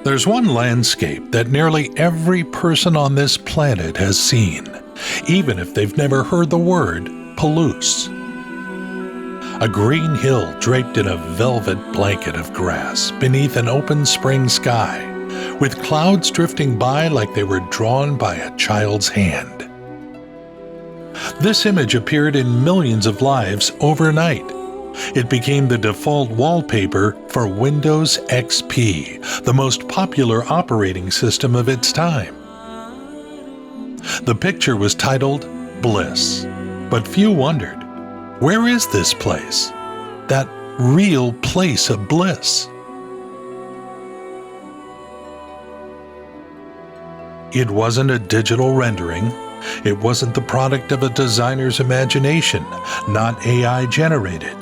There's one landscape that nearly every person on this planet has seen, even if they've never heard the word Palouse. A green hill draped in a velvet blanket of grass beneath an open spring sky, with clouds drifting by like they were drawn by a child's hand. This image appeared in millions of lives overnight. It became the default wallpaper for Windows XP, the most popular operating system of its time. The picture was titled Bliss, but few wondered, where is this place? That real place of bliss? It wasn't a digital rendering. It wasn't the product of a designer's imagination, not AI generated.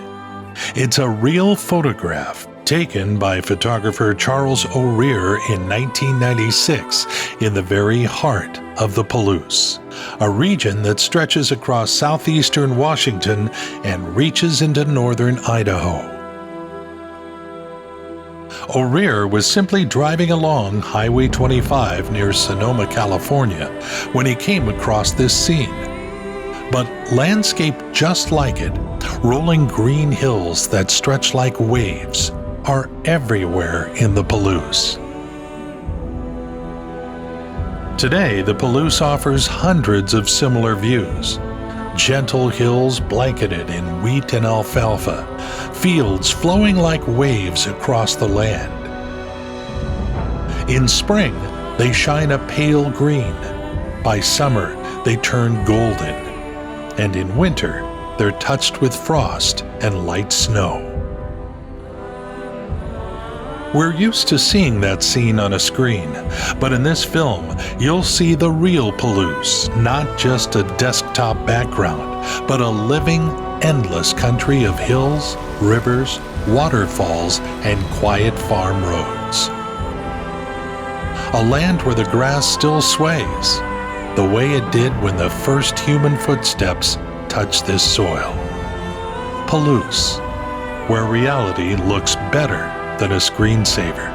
It's a real photograph taken by photographer Charles O'Rear in 1996 in the very heart of the Palouse, a region that stretches across southeastern Washington and reaches into northern Idaho. O'Rear was simply driving along Highway 25 near Sonoma, California, when he came across this scene. But landscaped just like it, rolling green hills that stretch like waves are everywhere in the Palouse. Today, the Palouse offers hundreds of similar views. Gentle hills blanketed in wheat and alfalfa, fields flowing like waves across the land. In spring, they shine a pale green. By summer, they turn golden. And in winter, they're touched with frost and light snow. We're used to seeing that scene on a screen, but in this film, you'll see the real Palouse, not just a desktop background, but a living, endless country of hills, rivers, waterfalls, and quiet farm roads. A land where the grass still sways, the way it did when the first human footsteps touched this soil. Palouse, where reality looks better than a screensaver.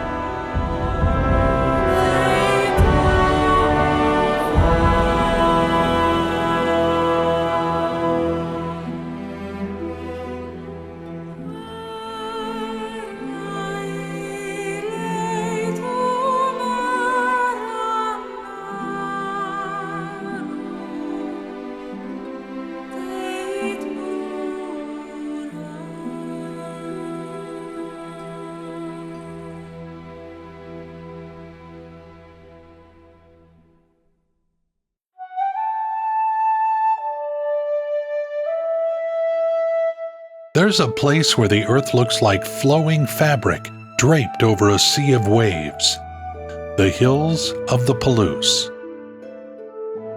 There's a place where the earth looks like flowing fabric draped over a sea of waves. The hills of the Palouse.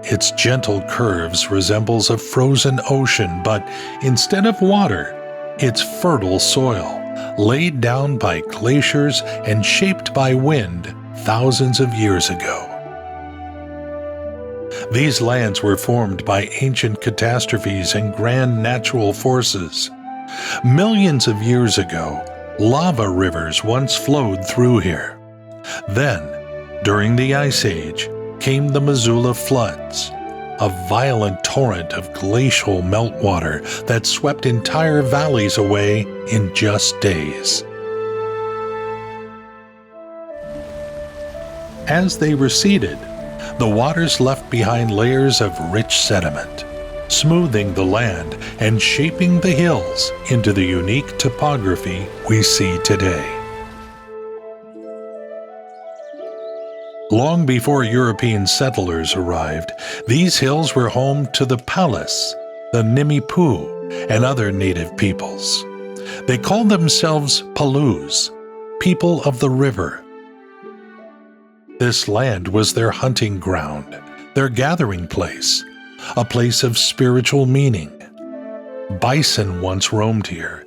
Its gentle curves resembles a frozen ocean, but instead of water, it's fertile soil, laid down by glaciers and shaped by wind thousands of years ago. These lands were formed by ancient catastrophes and grand natural forces. Millions of years ago, lava rivers once flowed through here. Then, during the Ice Age, came the Missoula floods, a violent torrent of glacial meltwater that swept entire valleys away in just days. As they receded, the waters left behind layers of rich sediment, smoothing the land and shaping the hills into the unique topography we see today. Long before European settlers arrived, these hills were home to the Palouse, the Nimipu, and other native peoples. They called themselves Palouse, people of the river. This land was their hunting ground, their gathering place, a place of spiritual meaning. Bison once roamed here.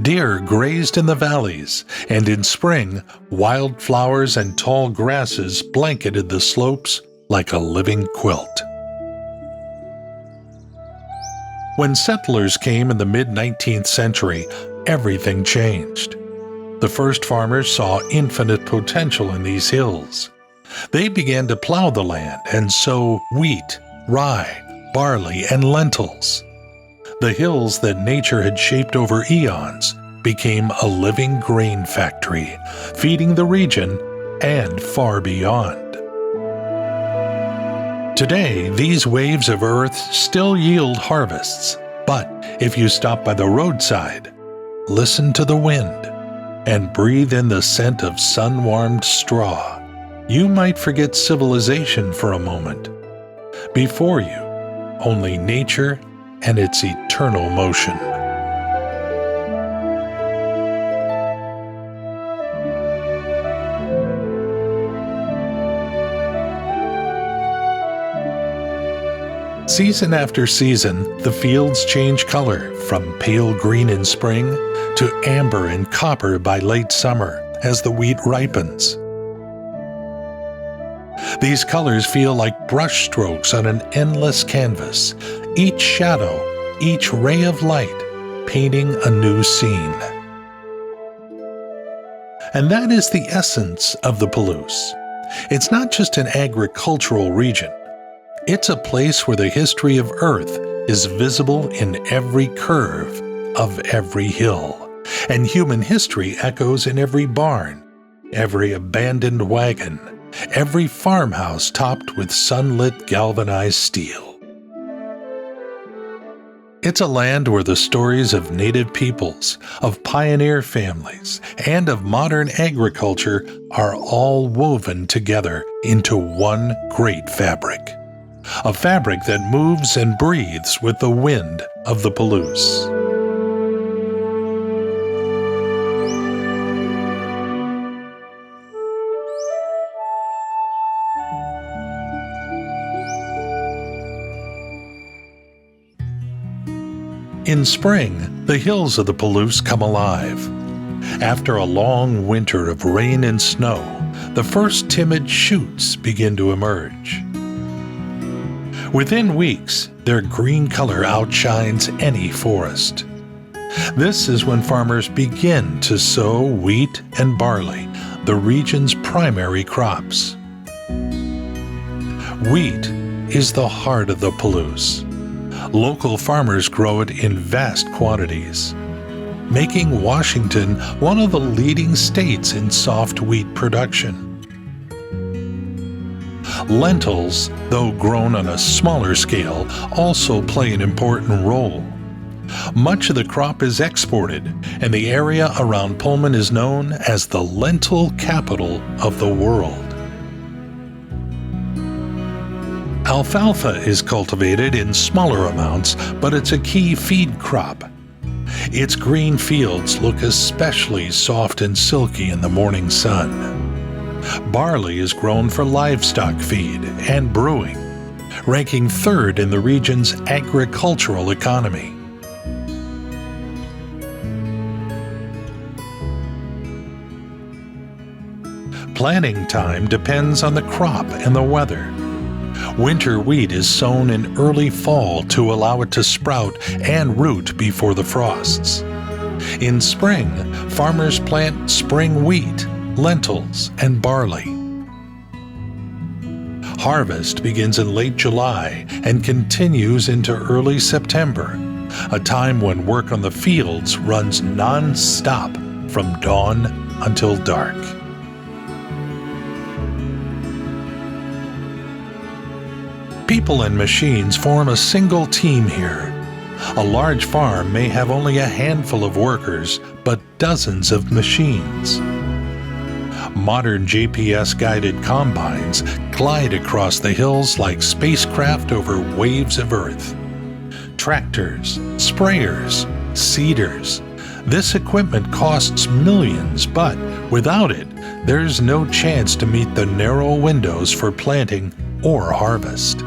Deer grazed in the valleys, and in spring, wildflowers and tall grasses blanketed the slopes like a living quilt. When settlers came in the mid-19th century, everything changed. The first farmers saw infinite potential in these hills. They began to plow the land and sow wheat, rye, barley, and lentils. The hills that nature had shaped over eons became a living grain factory, feeding the region and far beyond. Today, these waves of earth still yield harvests, but if you stop by the roadside, listen to the wind, and breathe in the scent of sun-warmed straw, you might forget civilization for a moment. Before you, only nature and its eternal motion. Season after season, the fields change color from pale green in spring to amber and copper by late summer as the wheat ripens. These colors feel like brush strokes on an endless canvas, each shadow, each ray of light, painting a new scene. And that is the essence of the Palouse. It's not just an agricultural region. It's a place where the history of Earth is visible in every curve of every hill, and human history echoes in every barn, every abandoned wagon, every farmhouse topped with sunlit galvanized steel. It's a land where the stories of native peoples, of pioneer families, and of modern agriculture are all woven together into one great fabric. A fabric that moves and breathes with the wind of the Palouse. In spring, the hills of the Palouse come alive. After a long winter of rain and snow, the first timid shoots begin to emerge. Within weeks, their green color outshines any forest. This is when farmers begin to sow wheat and barley, the region's primary crops. Wheat is the heart of the Palouse. Local farmers grow it in vast quantities, making Washington one of the leading states in soft wheat production. Lentils, though grown on a smaller scale, also play an important role. Much of the crop is exported, and the area around Pullman is known as the lentil capital of the world. Alfalfa is cultivated in smaller amounts, but it's a key feed crop. Its green fields look especially soft and silky in the morning sun. Barley is grown for livestock feed and brewing, ranking third in the region's agricultural economy. Planting time depends on the crop and the weather. Winter wheat is sown in early fall to allow it to sprout and root before the frosts. In spring, farmers plant spring wheat, lentils, and barley. Harvest begins in late July and continues into early September, a time when work on the fields runs non-stop from dawn until dark. People and machines form a single team here. A large farm may have only a handful of workers, but dozens of machines. Modern GPS-guided combines glide across the hills like spacecraft over waves of earth. Tractors, sprayers, seeders. This equipment costs millions, but without it, there's no chance to meet the narrow windows for planting or harvest.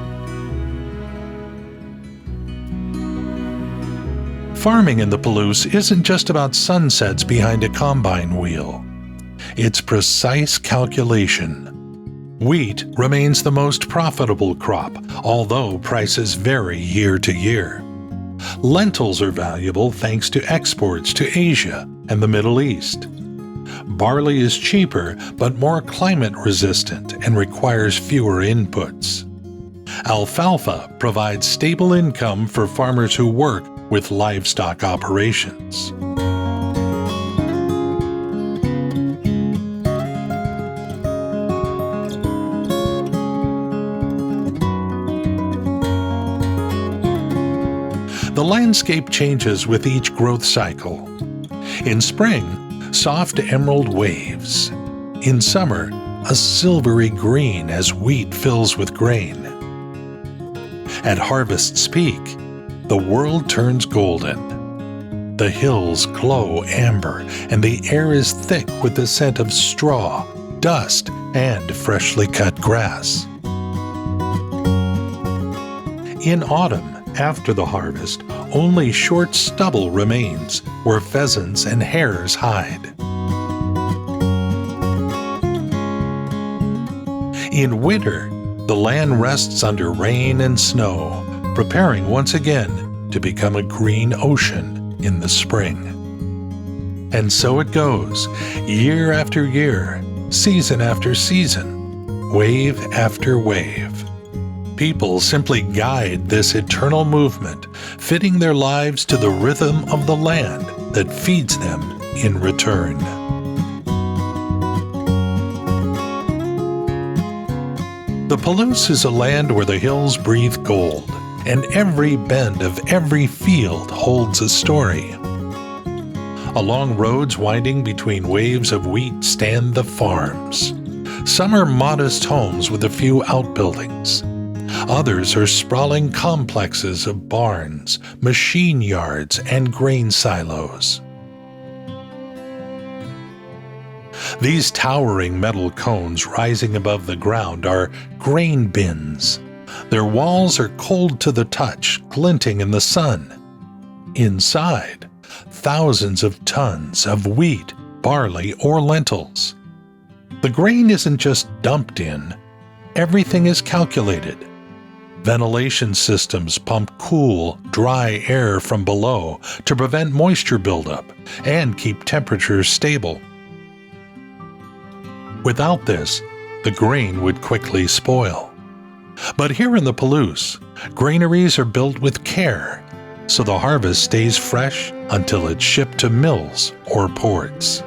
Farming in the Palouse isn't just about sunsets behind a combine wheel. It's precise calculation. Wheat remains the most profitable crop, although prices vary year to year. Lentils are valuable thanks to exports to Asia and the Middle East. Barley is cheaper but more climate resistant and requires fewer inputs. Alfalfa provides stable income for farmers who work with livestock operations. The landscape changes with each growth cycle. In spring, soft emerald waves. In summer, a silvery green as wheat fills with grain. At harvest's peak, the world turns golden. The hills glow amber, and the air is thick with the scent of straw, dust, and freshly cut grass. In autumn, after the harvest, only short stubble remains where pheasants and hares hide. In winter, the land rests under rain and snow, preparing once again to become a green ocean in the spring. And so it goes, year after year, season after season, wave after wave. People simply guide this eternal movement, fitting their lives to the rhythm of the land that feeds them in return. The Palouse is a land where the hills breathe gold, and every bend of every field holds a story. Along roads winding between waves of wheat stand the farms. Some are modest homes with a few outbuildings. Others are sprawling complexes of barns, machine yards, and grain silos. These towering metal cones rising above the ground are grain bins. Their walls are cold to the touch, glinting in the sun. Inside, thousands of tons of wheat, barley, or lentils. The grain isn't just dumped in. Everything is calculated. Ventilation systems pump cool, dry air from below to prevent moisture buildup and keep temperatures stable. Without this, the grain would quickly spoil. But here in the Palouse, granaries are built with care, so the harvest stays fresh until it's shipped to mills or ports.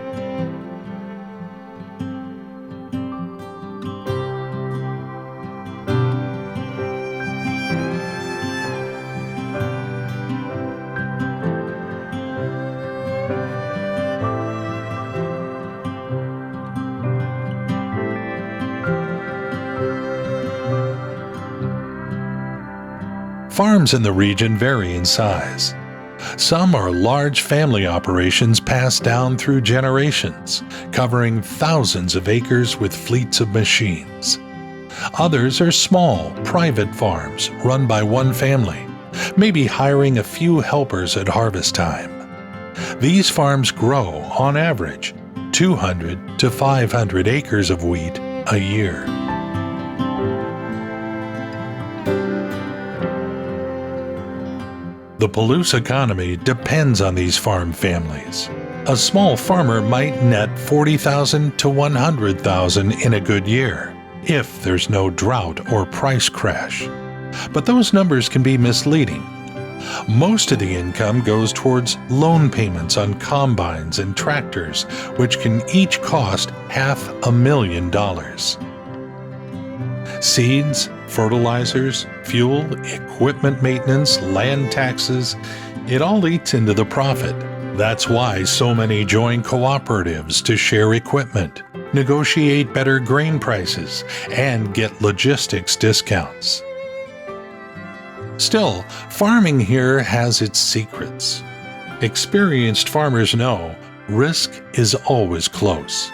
Farms in the region vary in size. Some are large family operations passed down through generations, covering thousands of acres with fleets of machines. Others are small, private farms run by one family, maybe hiring a few helpers at harvest time. These farms grow, on average, 200 to 500 acres of wheat a year. The Palouse economy depends on these farm families. A small farmer might net $40,000 to $100,000 in a good year, if there's no drought or price crash. But those numbers can be misleading. Most of the income goes towards loan payments on combines and tractors, which can each cost $500,000. Seeds, fertilizers, fuel, equipment maintenance, land taxes, it all eats into the profit. That's why so many join cooperatives to share equipment, negotiate better grain prices, and get logistics discounts. Still, farming here has its secrets. Experienced farmers know risk is always close.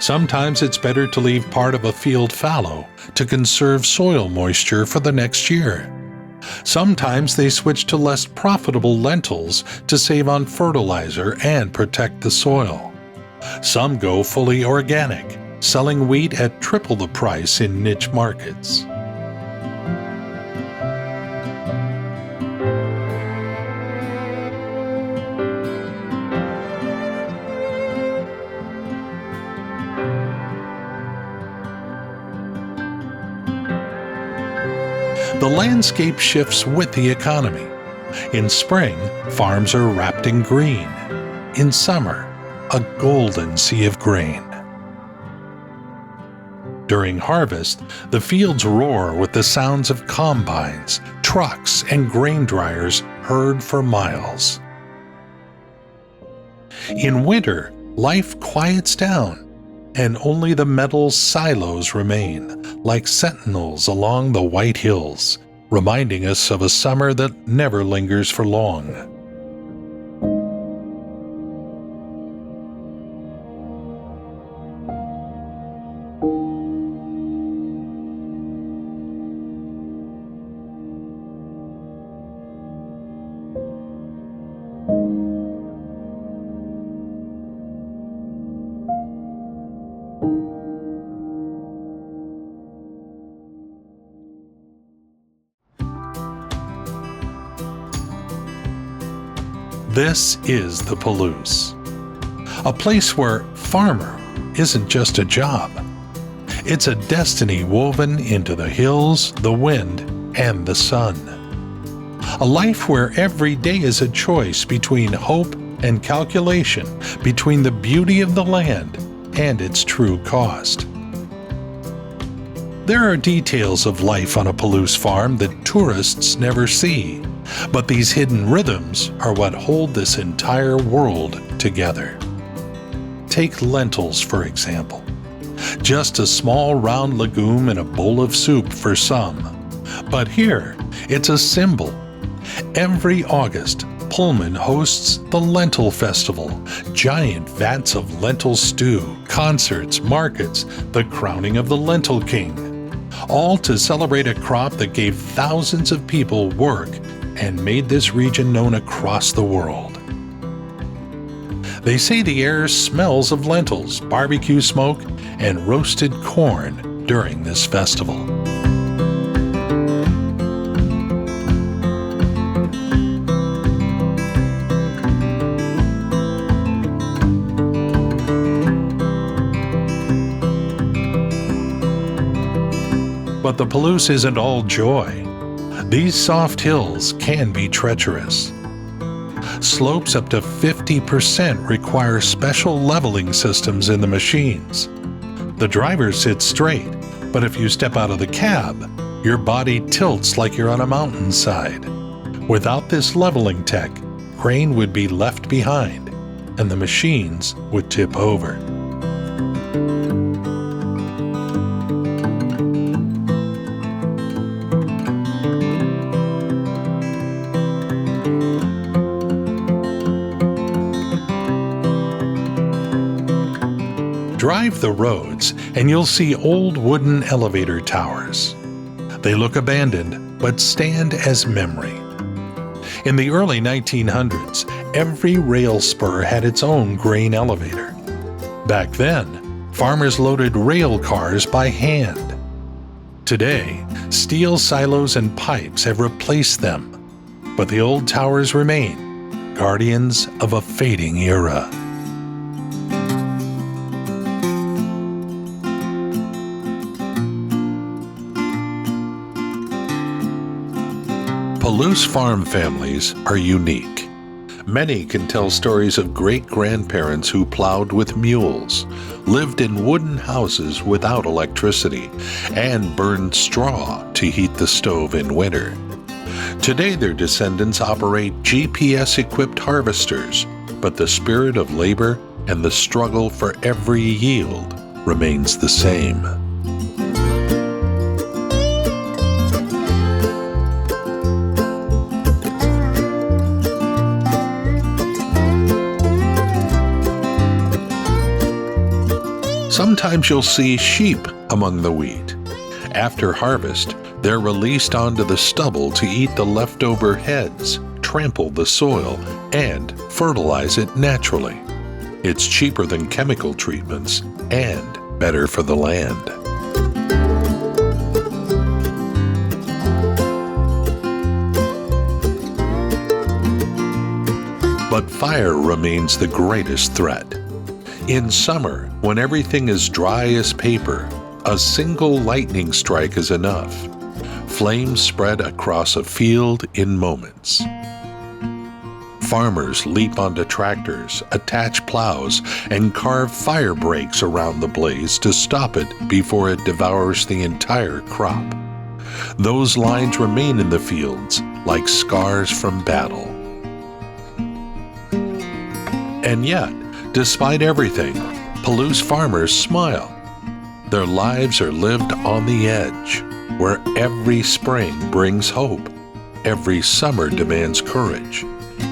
Sometimes it's better to leave part of a field fallow to conserve soil moisture for the next year. Sometimes they switch to less profitable lentils to save on fertilizer and protect the soil. Some go fully organic, selling wheat at triple the price in niche markets. The landscape shifts with the economy. In spring, farms are wrapped in green. In summer, a golden sea of grain. During harvest, the fields roar with the sounds of combines, trucks, and grain dryers heard for miles. In winter, life quiets down, and only the metal silos remain, like sentinels along the white hills, reminding us of a summer that never lingers for long. This is the Palouse, a place where farmer isn't just a job. It's a destiny woven into the hills, the wind, and the sun. A life where every day is a choice between hope and calculation, between the beauty of the land and its true cost. There are details of life on a Palouse farm that tourists never see. But these hidden rhythms are what hold this entire world together. Take lentils, for example. Just a small round legume in a bowl of soup for some. But here, it's a symbol. Every August, Pullman hosts the Lentil Festival, giant vats of lentil stew, concerts, markets, the crowning of the Lentil King. All to celebrate a crop that gave thousands of people work and made this region known across the world. They say the air smells of lentils, barbecue smoke, and roasted corn during this festival. But the Palouse isn't all joy. These soft hills can be treacherous. Slopes up to 50% require special leveling systems in the machines. The driver sits straight, but if you step out of the cab, your body tilts like you're on a mountainside. Without this leveling tech, grain would be left behind, and the machines would tip over. Drive the roads and you'll see old wooden elevator towers. They look abandoned, but stand as memory. In the early 1900s, every rail spur had its own grain elevator. Back then, farmers loaded rail cars by hand. Today, steel silos and pipes have replaced them, but the old towers remain, guardians of a fading era. Palouse farm families are unique. Many can tell stories of great-grandparents who plowed with mules, lived in wooden houses without electricity, and burned straw to heat the stove in winter. Today their descendants operate GPS-equipped harvesters, but the spirit of labor and the struggle for every yield remains the same. Sometimes you'll see sheep among the wheat. After harvest, they're released onto the stubble to eat the leftover heads, trample the soil, and fertilize it naturally. It's cheaper than chemical treatments and better for the land. But fire remains the greatest threat. In summer, when everything is dry as paper, a single lightning strike is enough. Flames spread across a field in moments. Farmers leap onto tractors, attach plows, and carve fire breaks around the blaze to stop it before it devours the entire crop. Those lines remain in the fields like scars from battle. And yet, despite everything, Palouse farmers smile. Their lives are lived on the edge, where every spring brings hope, every summer demands courage,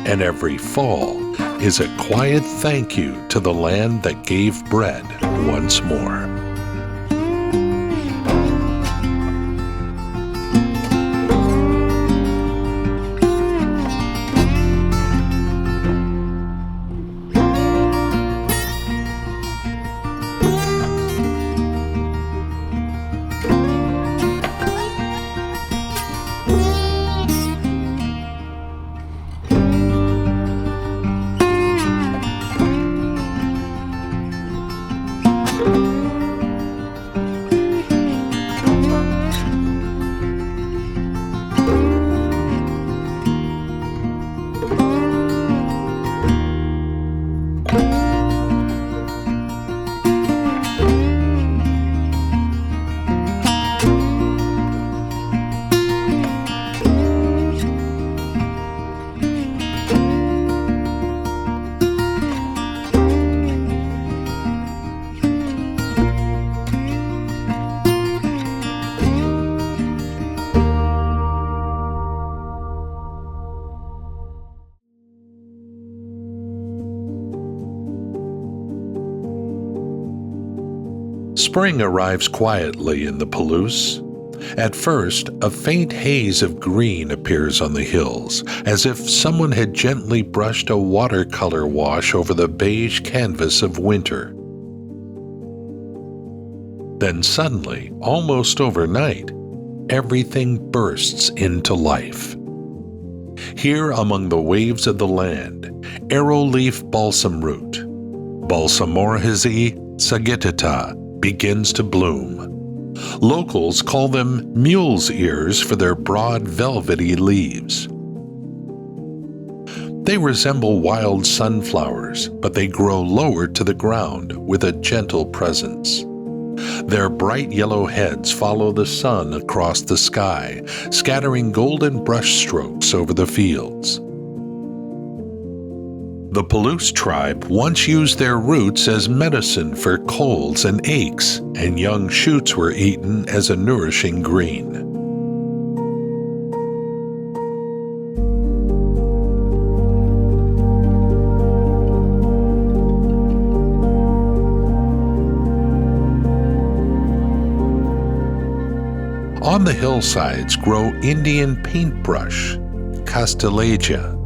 and every fall is a quiet thank you to the land that gave bread once more. Spring arrives quietly in the Palouse. At first, a faint haze of green appears on the hills, as if someone had gently brushed a watercolor wash over the beige canvas of winter. Then suddenly, almost overnight, everything bursts into life. Here among the waves of the land, arrowleaf balsam root, Balsamorrhizae sagittata, begins to bloom. Locals call them mule's ears for their broad velvety leaves. They resemble wild sunflowers, but they grow lower to the ground with a gentle presence. Their bright yellow heads follow the sun across the sky, scattering golden brushstrokes over the fields. The Palouse tribe once used their roots as medicine for colds and aches, and young shoots were eaten as a nourishing green. On the hillsides grow Indian paintbrush, Castellagia,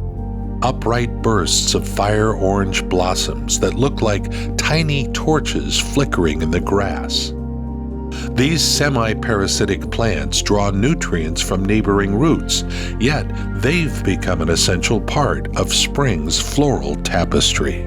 upright bursts of fire-orange blossoms that look like tiny torches flickering in the grass. These semi-parasitic plants draw nutrients from neighboring roots, yet they've become an essential part of spring's floral tapestry.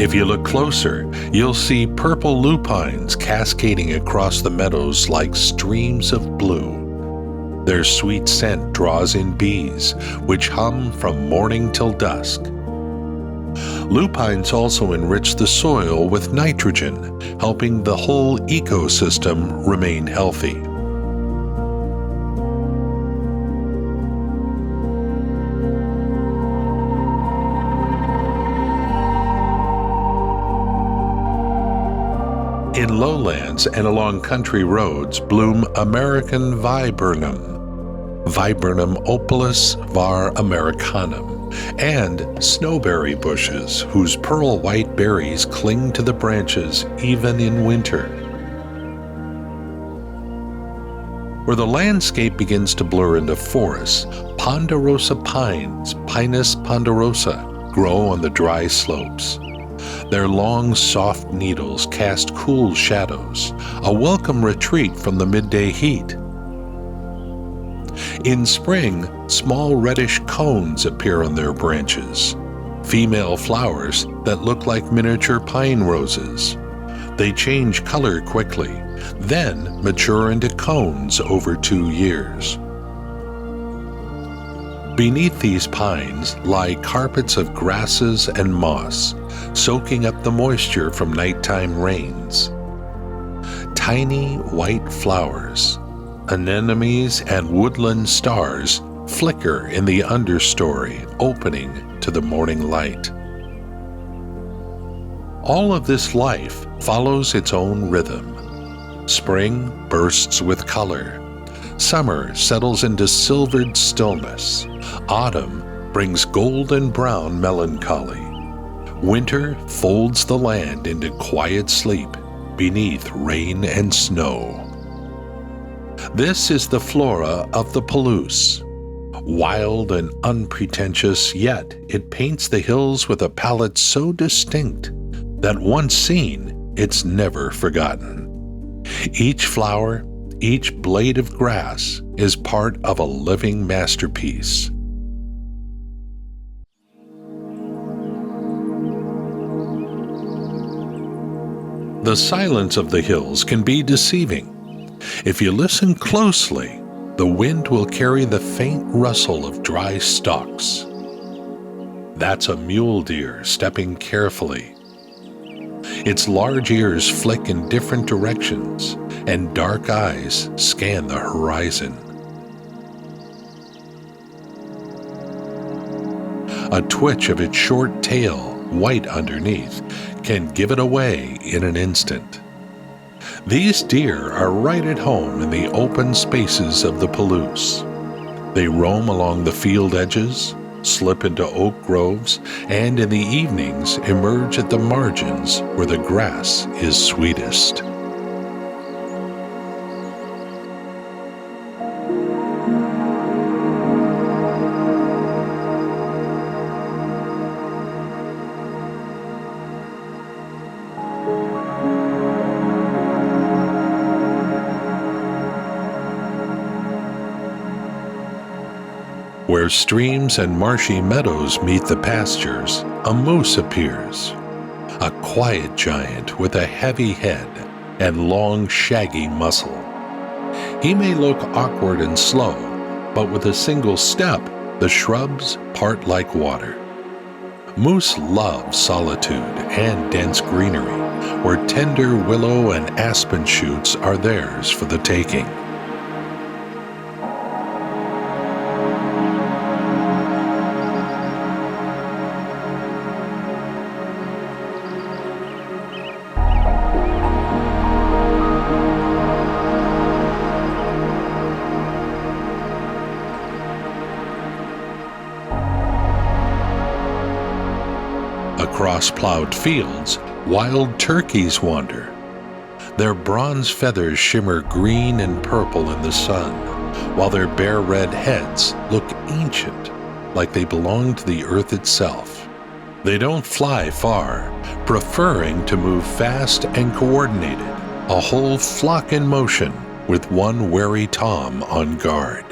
If you look closer, you'll see purple lupines cascading across the meadows like streams of blue. Their sweet scent draws in bees, which hum from morning till dusk. Lupines also enrich the soil with nitrogen, helping the whole ecosystem remain healthy. In lowlands and along country roads bloom American viburnum, Viburnum opalus var. Americanum, and snowberry bushes whose pearl-white berries cling to the branches even in winter. Where the landscape begins to blur into forests, ponderosa pines, Pinus ponderosa, grow on the dry slopes. Their long, soft needles cast cool shadows, a welcome retreat from the midday heat. In spring, small reddish cones appear on their branches, female flowers that look like miniature pine roses. They change color quickly, then mature into cones over 2 years. Beneath these pines lie carpets of grasses and moss, soaking up the moisture from nighttime rains. Tiny white flowers, anemones and woodland stars flicker in the understory, opening to the morning light. All of this life follows its own rhythm. Spring bursts with color. Summer settles into silvered stillness. Autumn brings golden brown melancholy. Winter folds the land into quiet sleep beneath rain and snow. This is the flora of the Palouse. Wild and unpretentious, yet it paints the hills with a palette so distinct that once seen, it's never forgotten. Each flower, each blade of grass is part of a living masterpiece. The silence of the hills can be deceiving. If you listen closely, the wind will carry the faint rustle of dry stalks. That's a mule deer stepping carefully. Its large ears flick in different directions, and dark eyes scan the horizon. A twitch of its short tail, white underneath, can give it away in an instant. These deer are right at home in the open spaces of the Palouse. They roam along the field edges, slip into oak groves, and in the evenings emerge at the margins where the grass is sweetest. Where streams and marshy meadows meet the pastures, a moose appears. A quiet giant with a heavy head and long, shaggy muscle. He may look awkward and slow, but with a single step, the shrubs part like water. Moose love solitude and dense greenery, where tender willow and aspen shoots are theirs for the taking. Across plowed fields, wild turkeys wander. Their bronze feathers shimmer green and purple in the sun, while their bare red heads look ancient, like they belong to the earth itself. They don't fly far, preferring to move fast and coordinated, a whole flock in motion with one wary tom on guard.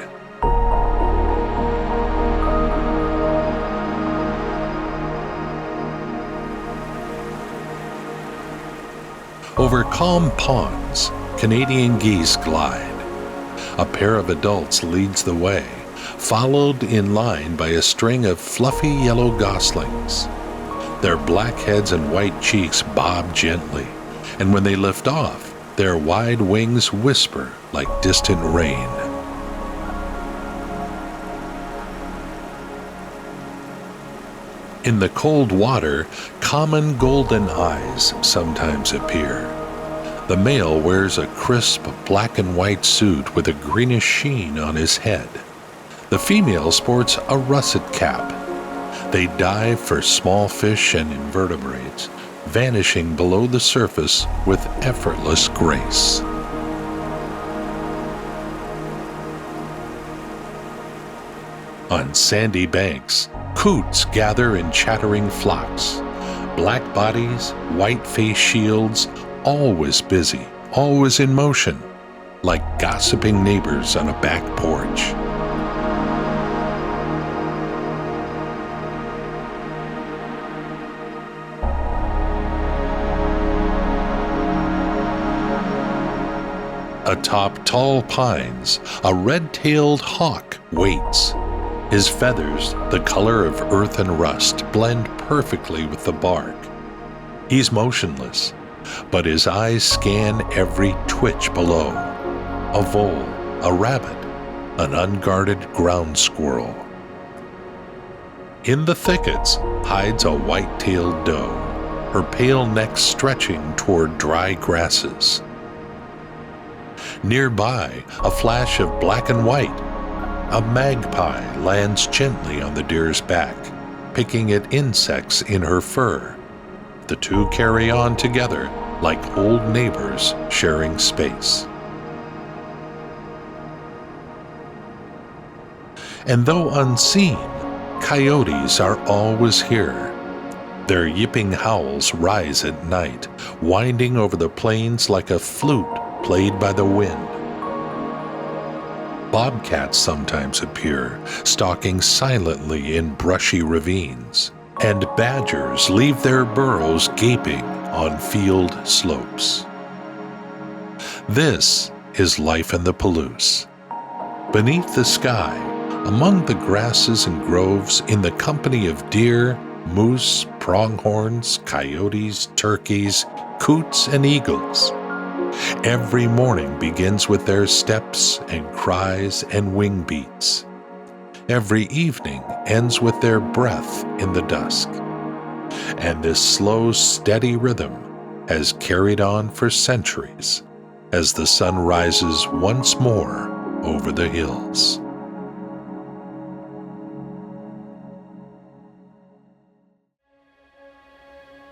Over calm ponds, Canadian geese glide. A pair of adults leads the way, followed in line by a string of fluffy yellow goslings. Their black heads and white cheeks bob gently, and when they lift off, their wide wings whisper like distant rain. In the cold water, common golden eyes sometimes appear. The male wears a crisp black and white suit with a greenish sheen on his head. The female sports a russet cap. They dive for small fish and invertebrates, vanishing below the surface with effortless grace. On sandy banks, coots gather in chattering flocks. Black bodies, white face shields, always busy, always in motion, like gossiping neighbors on a back porch. Atop tall pines, a red-tailed hawk waits. His feathers, the color of earth and rust, blend perfectly with the bark. He's motionless, but his eyes scan every twitch below. A vole, a rabbit, an unguarded ground squirrel. In the thickets hides a white-tailed doe, her pale neck stretching toward dry grasses. Nearby, a flash of black and white. A magpie lands gently on the deer's back, picking at insects in her fur. The two carry on together like old neighbors sharing space. And though unseen, coyotes are always here. Their yipping howls rise at night, winding over the plains like a flute played by the wind. Bobcats sometimes appear, stalking silently in brushy ravines, and badgers leave their burrows gaping on field slopes. This is life in the Palouse. Beneath the sky, among the grasses and groves, in the company of deer, moose, pronghorns, coyotes, turkeys, coots, and eagles. Every morning begins with their steps and cries and wing beats. Every evening ends with their breath in the dusk. And this slow, steady rhythm has carried on for centuries as the sun rises once more over the hills.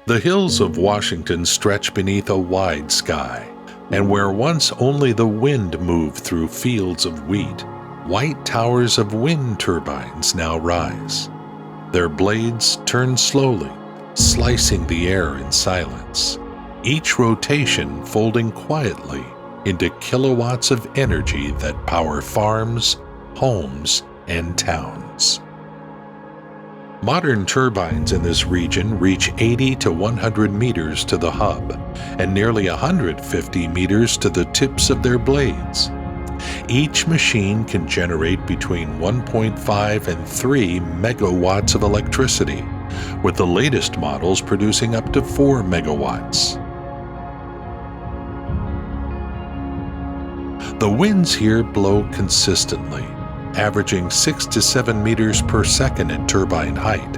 The hills of Washington stretch beneath a wide sky, and where once only the wind moved through fields of wheat, white towers of wind turbines now rise. Their blades turn slowly, slicing the air in silence, each rotation folding quietly into kilowatts of energy that power farms, homes, and towns. Modern turbines in this region reach 80 to 100 meters to the hub and nearly 150 meters to the tips of their blades. Each machine can generate between 1.5 and 3 megawatts of electricity, with the latest models producing up to 4 megawatts. The winds here blow consistently, averaging 6 to 7 meters per second at turbine height,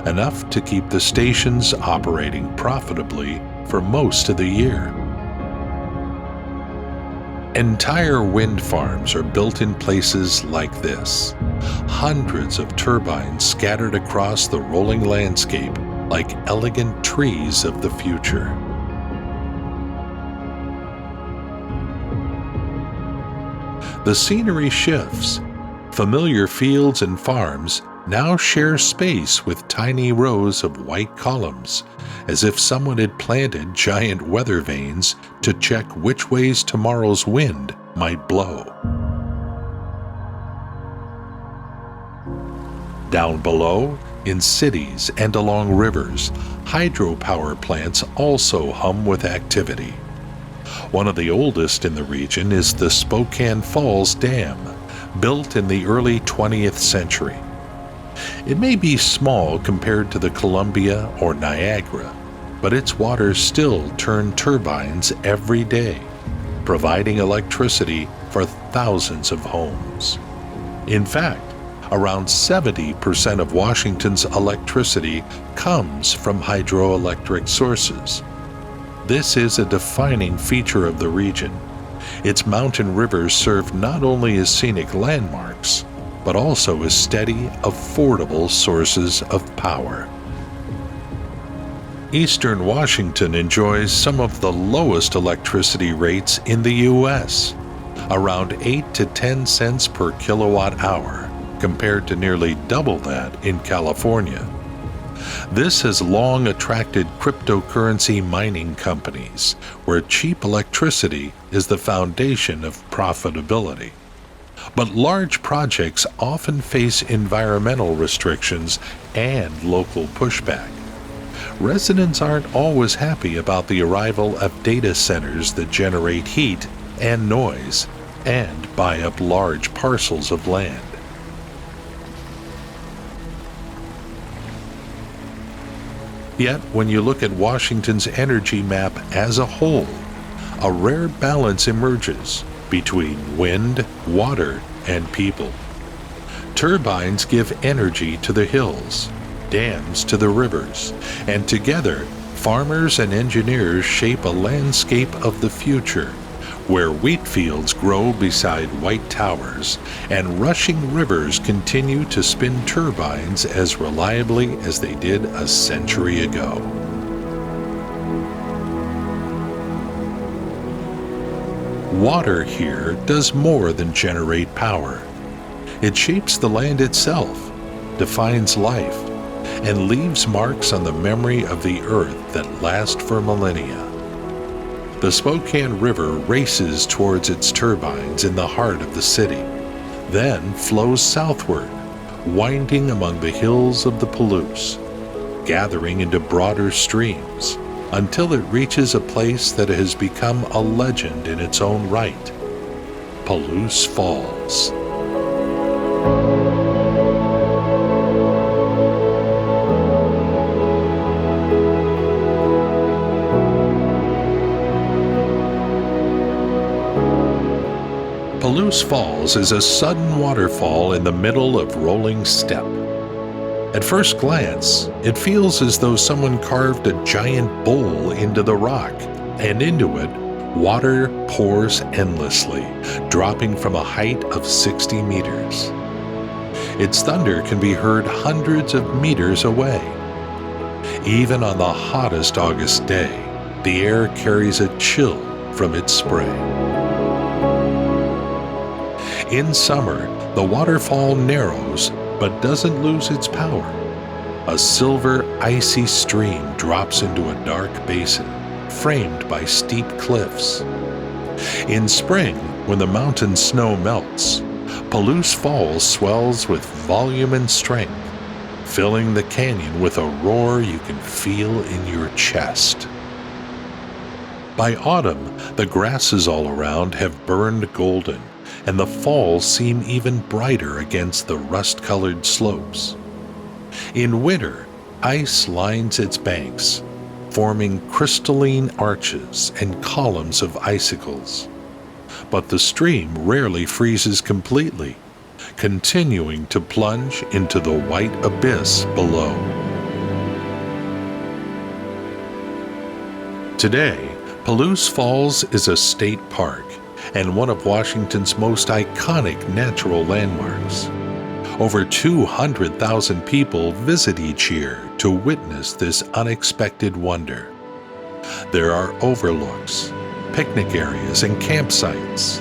enough to keep the stations operating profitably for most of the year. Entire wind farms are built in places like this, hundreds of turbines scattered across the rolling landscape like elegant trees of the future. The scenery shifts. Familiar fields and farms now share space with tiny rows of white columns, as if someone had planted giant weather vanes to check which ways tomorrow's wind might blow. Down below, in cities and along rivers, hydropower plants also hum with activity. One of the oldest in the region is the Spokane Falls Dam, built in the early 20th century. It may be small compared to the Columbia or Niagara, but its waters still turn turbines every day, providing electricity for thousands of homes. In fact, around 70% of Washington's electricity comes from hydroelectric sources. This is a defining feature of the region. Its mountain rivers serve not only as scenic landmarks, but also as steady, affordable sources of power. Eastern Washington enjoys some of the lowest electricity rates in the U.S., around 8 to 10 cents per kilowatt hour, compared to nearly double that in California. This has long attracted cryptocurrency mining companies, where cheap electricity is the foundation of profitability. But large projects often face environmental restrictions and local pushback. Residents aren't always happy about the arrival of data centers that generate heat and noise and buy up large parcels of land. Yet, when you look at Washington's energy map as a whole, a rare balance emerges between wind, water, and people. Turbines give energy to the hills, dams to the rivers, and together, farmers and engineers shape a landscape of the future, where wheat fields grow beside white towers, and rushing rivers continue to spin turbines as reliably as they did a century ago. Water here does more than generate power. It shapes the land itself, defines life, and leaves marks on the memory of the earth that last for millennia. The Spokane River races towards its turbines in the heart of the city, then flows southward, winding among the hills of the Palouse, gathering into broader streams, until it reaches a place that has become a legend in its own right, Palouse Falls. Palouse Falls is a sudden waterfall in the middle of rolling steppe. At first glance, it feels as though someone carved a giant bowl into the rock, and into it, water pours endlessly, dropping from a height of 60 meters. Its thunder can be heard hundreds of meters away. Even on the hottest August day, the air carries a chill from its spray. In summer, the waterfall narrows but doesn't lose its power. A silver, icy stream drops into a dark basin, framed by steep cliffs. In spring, when the mountain snow melts, Palouse Falls swells with volume and strength, filling the canyon with a roar you can feel in your chest. By autumn, the grasses all around have burned golden, and the falls seem even brighter against the rust-colored slopes. In winter, ice lines its banks, forming crystalline arches and columns of icicles. But the stream rarely freezes completely, continuing to plunge into the white abyss below. Today, Palouse Falls is a state park and one of Washington's most iconic natural landmarks. Over 200,000 people visit each year to witness this unexpected wonder. There are overlooks, picnic areas, and campsites.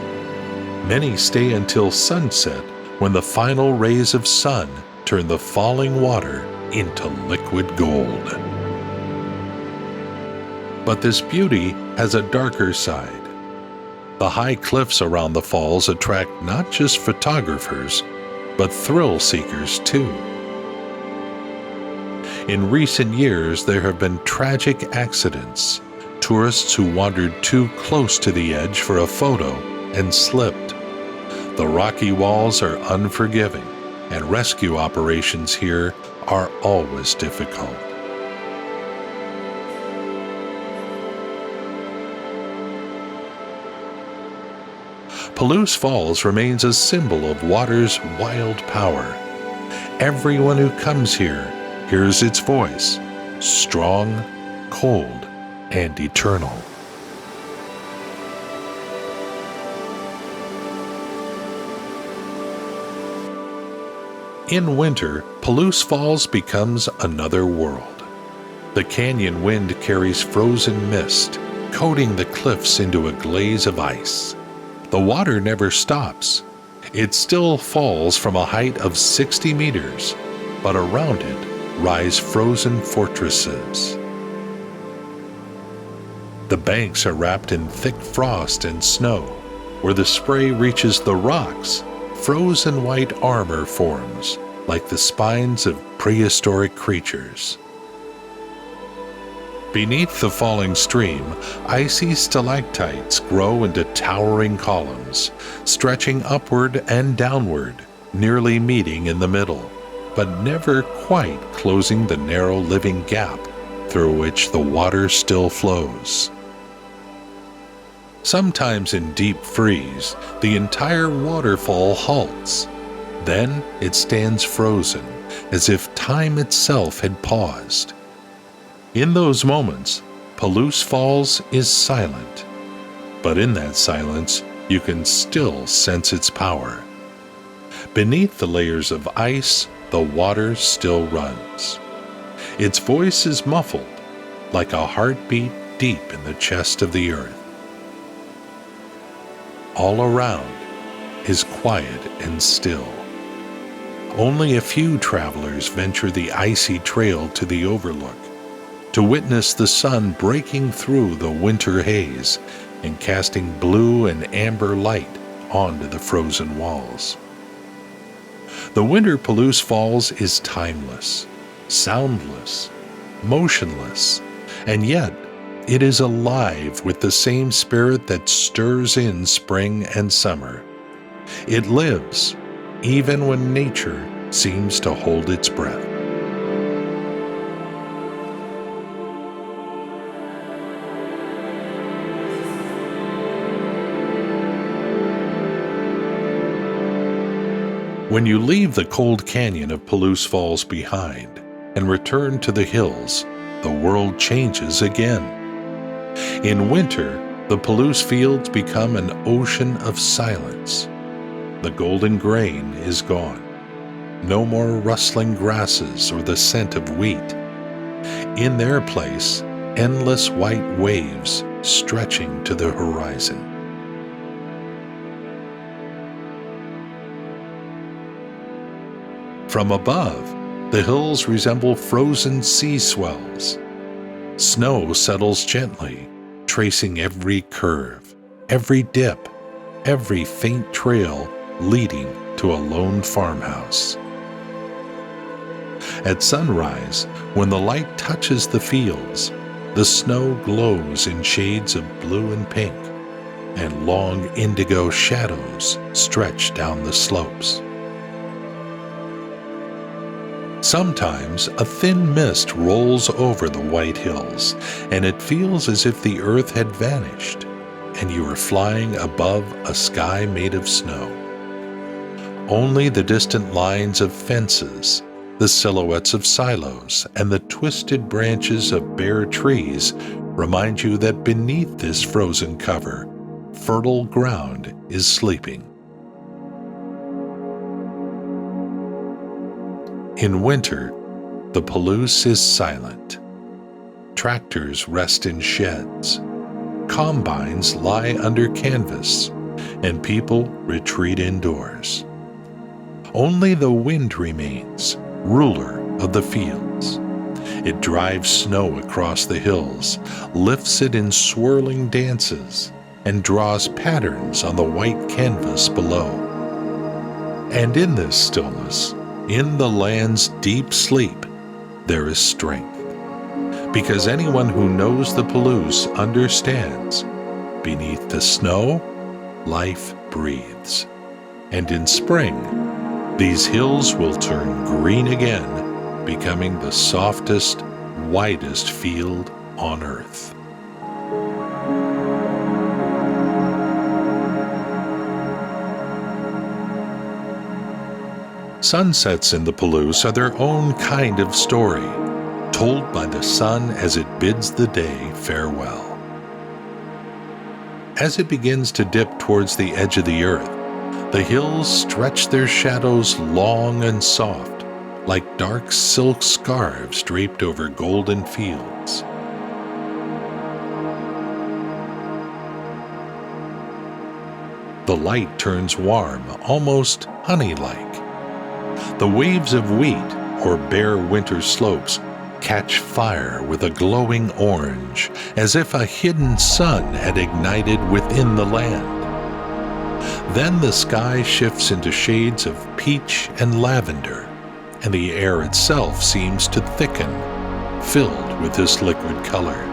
Many stay until sunset, when the final rays of sun turn the falling water into liquid gold. But this beauty has a darker side. The high cliffs around the falls attract not just photographers, but thrill seekers too. In recent years, there have been tragic accidents. Tourists who wandered too close to the edge for a photo and slipped. The rocky walls are unforgiving, and rescue operations here are always difficult. Palouse Falls remains a symbol of water's wild power. Everyone who comes here hears its voice, strong, cold, and eternal. In winter, Palouse Falls becomes another world. The canyon wind carries frozen mist, coating the cliffs into a glaze of ice. The water never stops. It still falls from a height of 60 meters, but around it rise frozen fortresses. The banks are wrapped in thick frost and snow. Where the spray reaches the rocks, frozen white armor forms, like the spines of prehistoric creatures. Beneath the falling stream, icy stalactites grow into towering columns, stretching upward and downward, nearly meeting in the middle, but never quite closing the narrow living gap through which the water still flows. Sometimes in deep freeze, the entire waterfall halts. Then it stands frozen, as if time itself had paused. In those moments, Palouse Falls is silent, but in that silence, you can still sense its power. Beneath the layers of ice, the water still runs. Its voice is muffled, like a heartbeat deep in the chest of the earth. All around is quiet and still. Only a few travelers venture the icy trail to the overlook, to witness the sun breaking through the winter haze and casting blue and amber light onto the frozen walls. The winter Palouse Falls is timeless, soundless, motionless, and yet it is alive with the same spirit that stirs in spring and summer. It lives, even when nature seems to hold its breath. When you leave the cold canyon of Palouse Falls behind and return to the hills, the world changes again. In winter, the Palouse fields become an ocean of silence. The golden grain is gone. No more rustling grasses or the scent of wheat. In their place, endless white waves stretching to the horizon. From above, the hills resemble frozen sea swells. Snow settles gently, tracing every curve, every dip, every faint trail leading to a lone farmhouse. At sunrise, when the light touches the fields, the snow glows in shades of blue and pink, and long indigo shadows stretch down the slopes. Sometimes a thin mist rolls over the white hills, and it feels as if the earth had vanished, and you are flying above a sky made of snow. Only the distant lines of fences, the silhouettes of silos, and the twisted branches of bare trees remind you that beneath this frozen cover, fertile ground is sleeping. In winter, the Palouse is silent. Tractors rest in sheds. Combines lie under canvas, and people retreat indoors. Only the wind remains, ruler of the fields. It drives snow across the hills, lifts it in swirling dances, and draws patterns on the white canvas below. And in this stillness, in the land's deep sleep, there is strength. Because anyone who knows the Palouse understands, beneath the snow, life breathes. And in spring, these hills will turn green again, becoming the softest, widest field on earth. Sunsets in the Palouse are their own kind of story, told by the sun as it bids the day farewell. As it begins to dip towards the edge of the earth, the hills stretch their shadows long and soft, like dark silk scarves draped over golden fields. The light turns warm, almost honey-like. The waves of wheat, or bare winter slopes, catch fire with a glowing orange, as if a hidden sun had ignited within the land. Then the sky shifts into shades of peach and lavender, and the air itself seems to thicken, filled with this liquid color.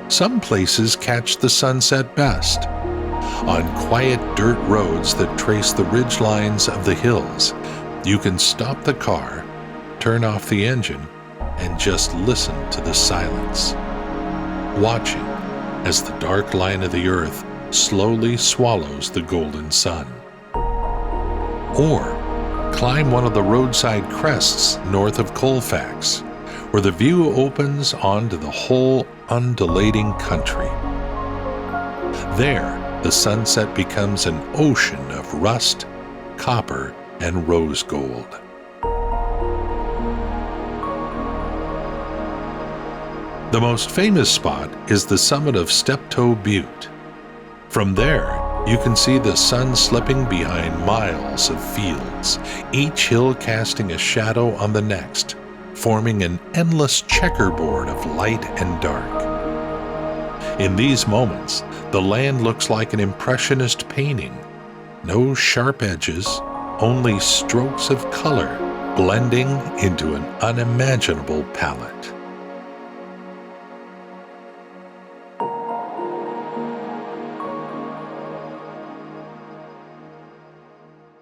Some places catch the sunset best. On quiet dirt roads that trace the ridge lines of the hills, you can stop the car, turn off the engine, and just listen to the silence, watching as the dark line of the earth slowly swallows the golden sun. Or climb one of the roadside crests north of Colfax, where the view opens onto the whole undulating country. There, the sunset becomes an ocean of rust, copper, and rose gold. The most famous spot is the summit of Steptoe Butte. From there, you can see the sun slipping behind miles of fields, each hill casting a shadow on the next, forming an endless checkerboard of light and dark. In these moments, the land looks like an impressionist painting. No sharp edges, only strokes of color blending into an unimaginable palette.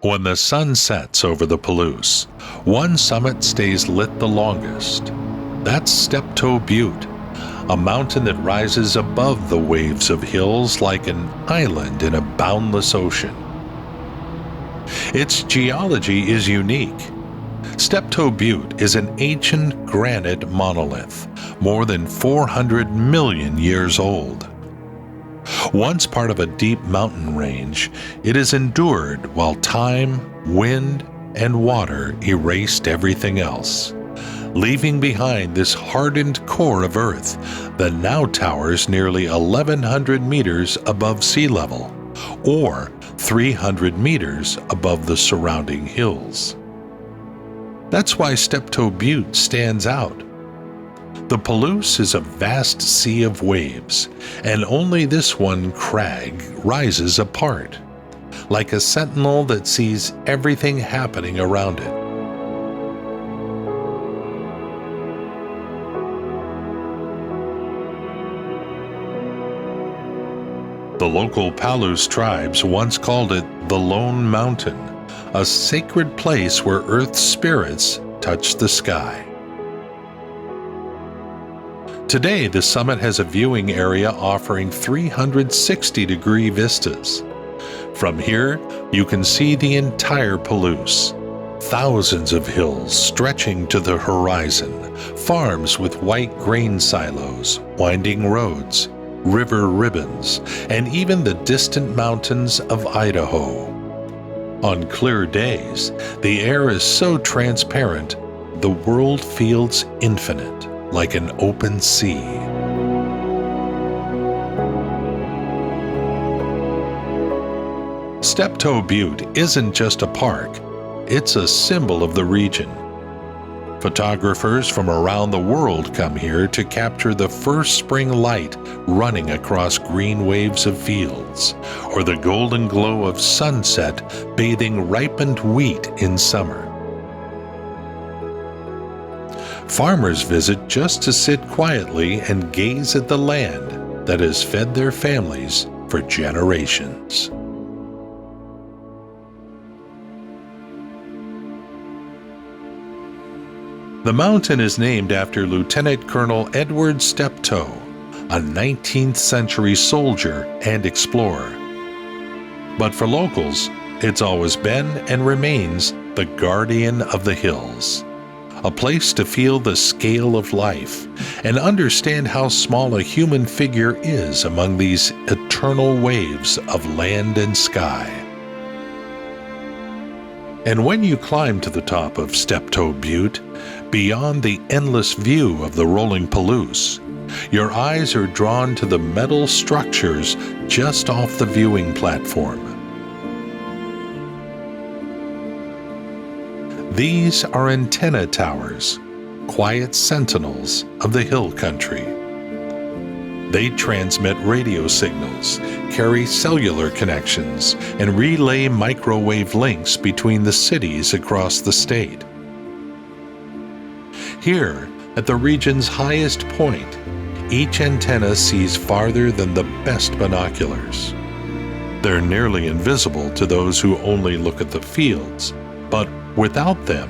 When the sun sets over the Palouse, one summit stays lit the longest. That's Steptoe Butte, a mountain that rises above the waves of hills like an island in a boundless ocean. Its geology is unique. Steptoe Butte is an ancient granite monolith, more than 400 million years old. Once part of a deep mountain range, it has endured while time, wind, and water erased everything else, leaving behind this hardened core of Earth that now towers nearly 1,100 meters above sea level, or 300 meters above the surrounding hills. That's why Steptoe Butte stands out. The Palouse is a vast sea of waves, and only this one crag rises apart, like a sentinel that sees everything happening around it. The local Palouse tribes once called it the Lone Mountain, a sacred place where Earth's spirits touch the sky. Today, the summit has a viewing area offering 360-degree vistas. From here, you can see the entire Palouse. Thousands of hills stretching to the horizon, farms with white grain silos, winding roads, river ribbons, and even the distant mountains of Idaho. On clear days, the air is so transparent, the world feels infinite, like an open sea. Steptoe Butte isn't just a park, it's a symbol of the region. Photographers from around the world come here to capture the first spring light running across green waves of fields, or the golden glow of sunset bathing ripened wheat in summer. Farmers visit just to sit quietly and gaze at the land that has fed their families for generations. The mountain is named after Lieutenant Colonel Edward Steptoe, a 19th century soldier and explorer. But for locals, it's always been and remains the guardian of the hills, a place to feel the scale of life and understand how small a human figure is among these eternal waves of land and sky. And when you climb to the top of Steptoe Butte, beyond the endless view of the rolling Palouse, your eyes are drawn to the metal structures just off the viewing platform. These are antenna towers, quiet sentinels of the hill country. They transmit radio signals, carry cellular connections, and relay microwave links between the cities across the state. Here, at the region's highest point, each antenna sees farther than the best binoculars. They're nearly invisible to those who only look at the fields, but without them,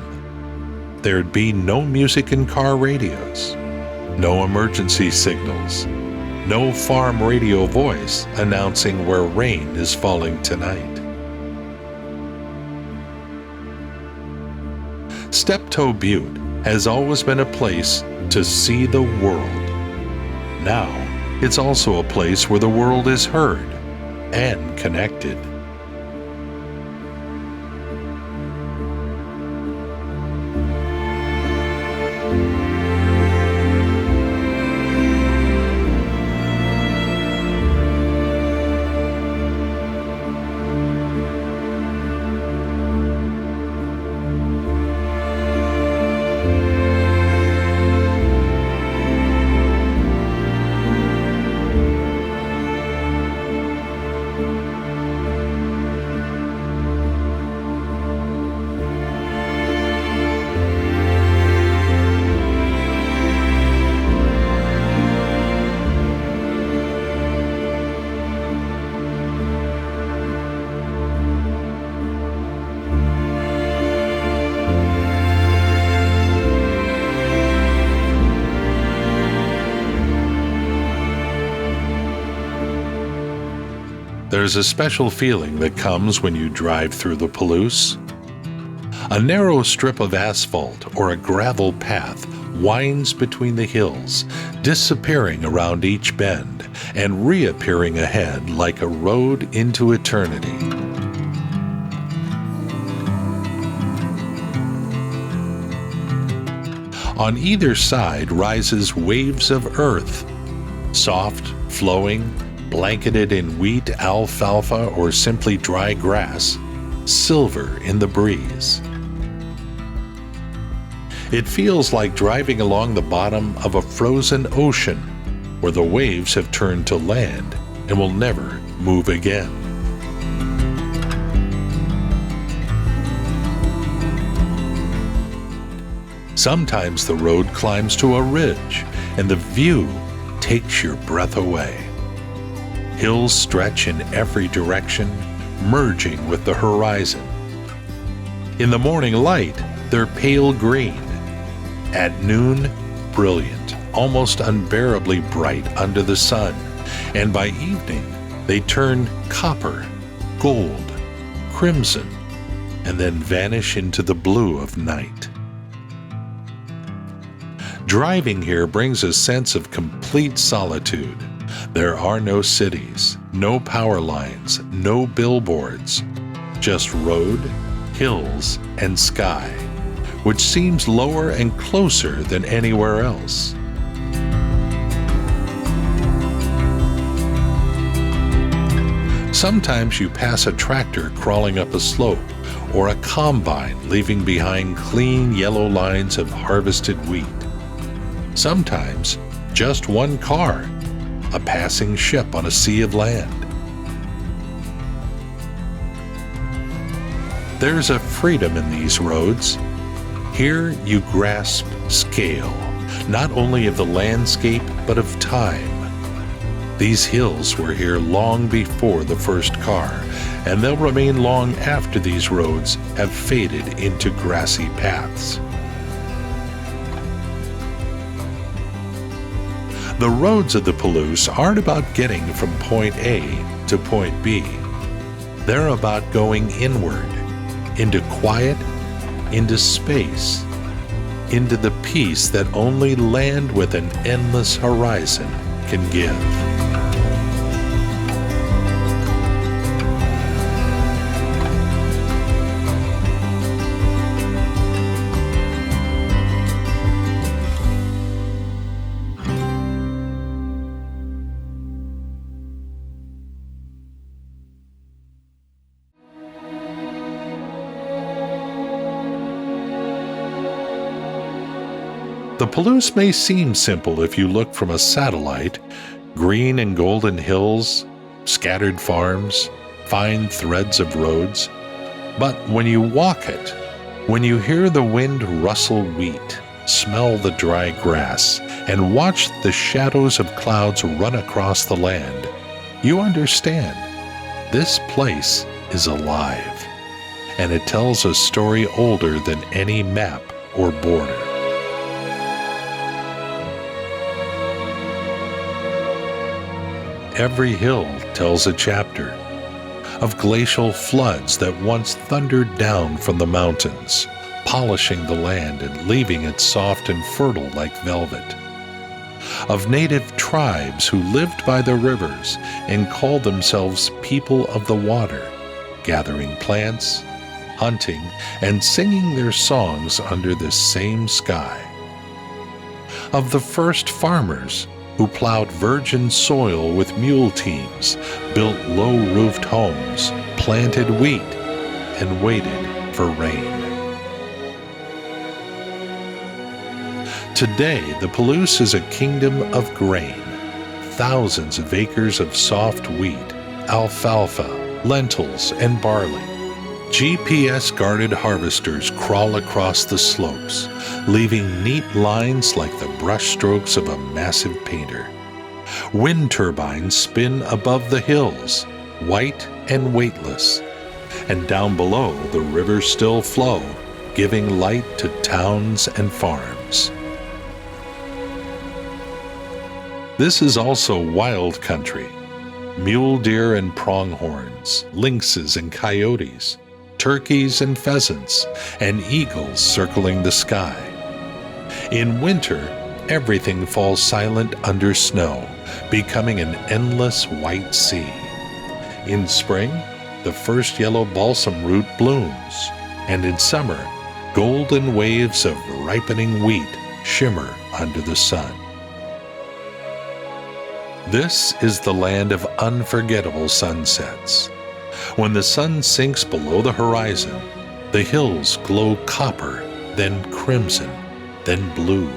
there'd be no music in car radios, no emergency signals, no farm radio voice announcing where rain is falling tonight. Steptoe Butte has always been a place to see the world. Now, it's also a place where the world is heard and connected. There's a special feeling that comes when you drive through the Palouse. A narrow strip of asphalt or a gravel path winds between the hills, disappearing around each bend and reappearing ahead like a road into eternity. On either side rises waves of earth, soft, flowing, blanketed in wheat, alfalfa, or simply dry grass, silver in the breeze. It feels like driving along the bottom of a frozen ocean where the waves have turned to land and will never move again. Sometimes the road climbs to a ridge and the view takes your breath away. Hills stretch in every direction, merging with the horizon. In the morning light, they're pale green. At noon, brilliant, almost unbearably bright under the sun. And by evening, they turn copper, gold, crimson, and then vanish into the blue of night. Driving here brings a sense of complete solitude. There are no cities, no power lines, no billboards, just road, hills, and sky, which seems lower and closer than anywhere else. Sometimes you pass a tractor crawling up a slope, or a combine leaving behind clean yellow lines of harvested wheat. Sometimes just one car, a passing ship on a sea of land. There's a freedom in these roads. Here you grasp scale, not only of the landscape, but of time. These hills were here long before the first car, and they'll remain long after these roads have faded into grassy paths. The roads of the Palouse aren't about getting from point A to point B. They're about going inward, into quiet, into space, into the peace that only land with an endless horizon can give. The Palouse may seem simple if you look from a satellite: green and golden hills, scattered farms, fine threads of roads. But when you walk it, when you hear the wind rustle wheat, smell the dry grass, and watch the shadows of clouds run across the land, you understand this place is alive, and it tells a story older than any map or border. Every hill tells a chapter of glacial floods that once thundered down from the mountains, polishing the land and leaving it soft and fertile like velvet. Of native tribes who lived by the rivers and called themselves people of the water, gathering plants, hunting, and singing their songs under this same sky. Of the first farmers who plowed virgin soil with mule teams, built low-roofed homes, planted wheat, and waited for rain. Today, the Palouse is a kingdom of grain. Thousands of acres of soft wheat, alfalfa, lentils, and barley. GPS-guarded harvesters crawl across the slopes, leaving neat lines like the brushstrokes of a massive painter. Wind turbines spin above the hills, white and weightless. And down below, the rivers still flow, giving light to towns and farms. This is also wild country. Mule deer and pronghorns, lynxes and coyotes, turkeys and pheasants, and eagles circling the sky. In winter, everything falls silent under snow, becoming an endless white sea. In spring, the first yellow balsam root blooms, and in summer, golden waves of ripening wheat shimmer under the sun. This is the land of unforgettable sunsets. When the sun sinks below the horizon, the hills glow copper, then crimson, then blue.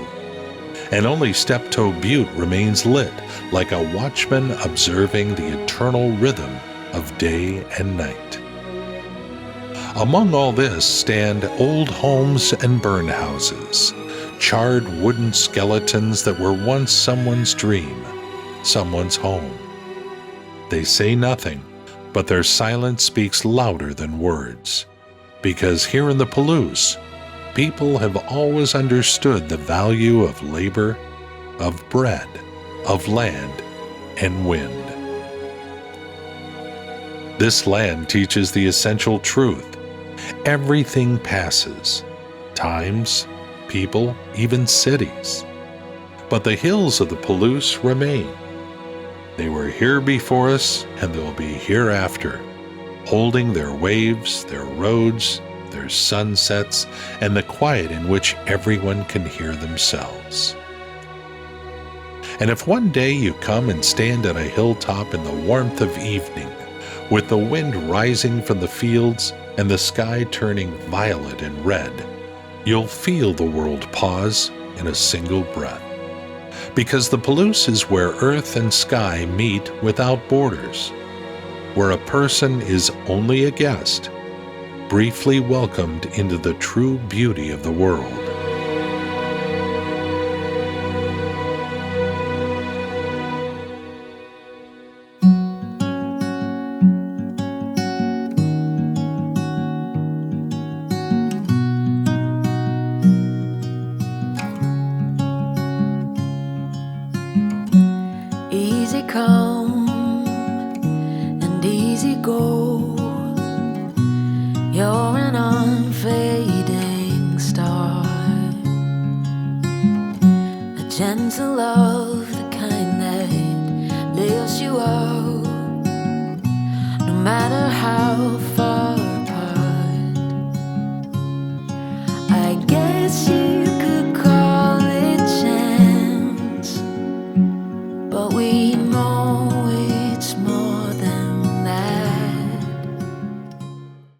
And only Steptoe Butte remains lit like a watchman observing the eternal rhythm of day and night. Among all this stand old homes and burned houses, charred wooden skeletons that were once someone's dream, someone's home. They say nothing, but their silence speaks louder than words, because here in the Palouse, people have always understood the value of labor, of bread, of land, and wind. This land teaches the essential truth. Everything passes, times, people, even cities. But the hills of the Palouse remain. They were here before us, and they'll be hereafter, holding their waves, their roads, their sunsets, and the quiet in which everyone can hear themselves. And if one day you come and stand on a hilltop in the warmth of evening, with the wind rising from the fields and the sky turning violet and red, you'll feel the world pause in a single breath. Because the Palouse is where earth and sky meet without borders, where a person is only a guest, briefly welcomed into the true beauty of the world. Easy come and easy go. You're an unfading star, a gentle love, the kind that lifts you up, no matter how far